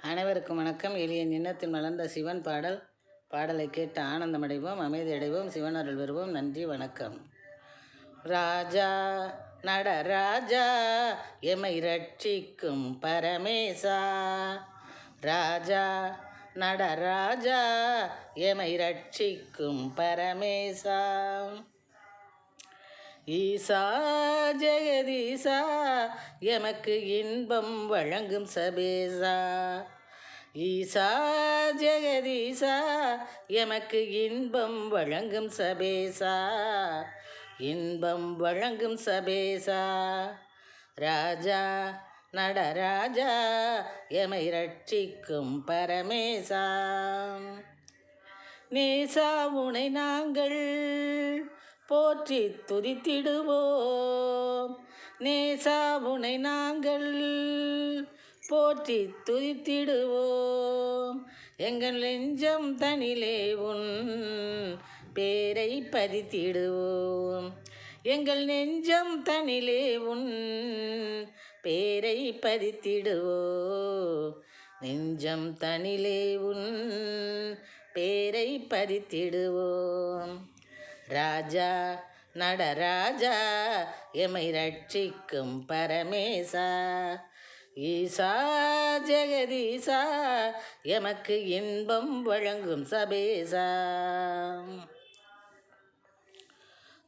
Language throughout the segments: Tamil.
அனைவருக்கும் வணக்கம். எளிய எண்ணத்தில் மலர்ந்த சிவன் பாடலை கேட்டு ஆனந்தமடைவோம், அமைதி அடைவோம், சிவனருள் பெறுவோம். நன்றி, வணக்கம். ராஜா நடராஜா எமை ரட்சிக்கும் பரமேசா, ராஜா நடராஜா எமை ரட்சிக்கும் பரமேசா, ஈசா ஜெகதீசா எமக்கு இன்பம் வழங்கும் சபேசா, ஈசா ஜெகதீசா எமக்கு இன்பம் வழங்கும் சபேசா, இன்பம் வழங்கும் சபேசா, ராஜா நடராஜா எமை ரட்சிக்கும் பரமேசா, நேசா உனை நாங்கள் போற்றி துதித்திடுவோம், நேசா உனை நாங்கள் போற்றி துதித்திடுவோம், எங்கள் நெஞ்சம் தனிலே உன் பேரை பதித்திடுவோம், எங்கள் நெஞ்சம் தனிலே உன் பேரை பதித்திடுவோம், நெஞ்சம் தனிலே உன் பேரை பதித்திடுவோம், ராஜா நடராஜா எமை ரட்சிக்கும் பரமேசா, ஈசா ஜெகதீசா எமக்கு இன்பம் வழங்கும் சபேசா,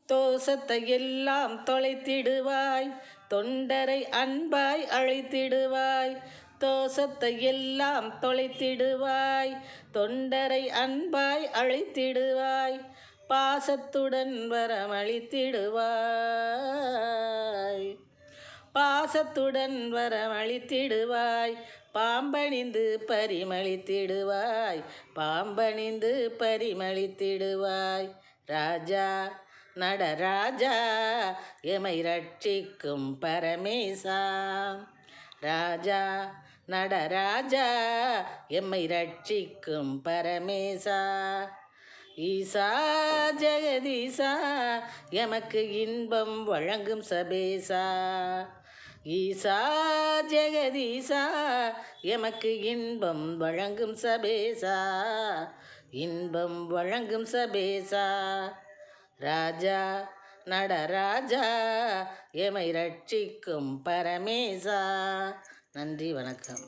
தோசத்தை எல்லாம் தொலைத்திடுவாய், தொண்டரை அன்பாய் அழைத்திடுவாய், தோசத்தை எல்லாம் தொலைத்திடுவாய், தொண்டரை அன்பாய் அழைத்திடுவாய், பாசத்துடன் வரமளித்திடுவாய், பாசத்துடன் வரமளித்திடுவாய், பாம்பணிந்து பரிமளித்திடுவாய், பாம்பணிந்து பரிமளித்திடுவாய், ராஜா நடராஜா எமை ரட்சிக்கும் பரமேசா, ராஜா நடராஜா எம்மை ரட்சிக்கும் பரமேசா, ஈசா ஜெகதீசா எமக்கு இன்பம் வழங்கும் சபேசா, ஈசா ஜெகதீசா எமக்கு இன்பம் வழங்கும் சபேசா, இன்பம் வழங்கும் சபேசா, ராஜா நடராஜா எமை ரட்சிக்கும் பரமேசா. நன்றி, வணக்கம்.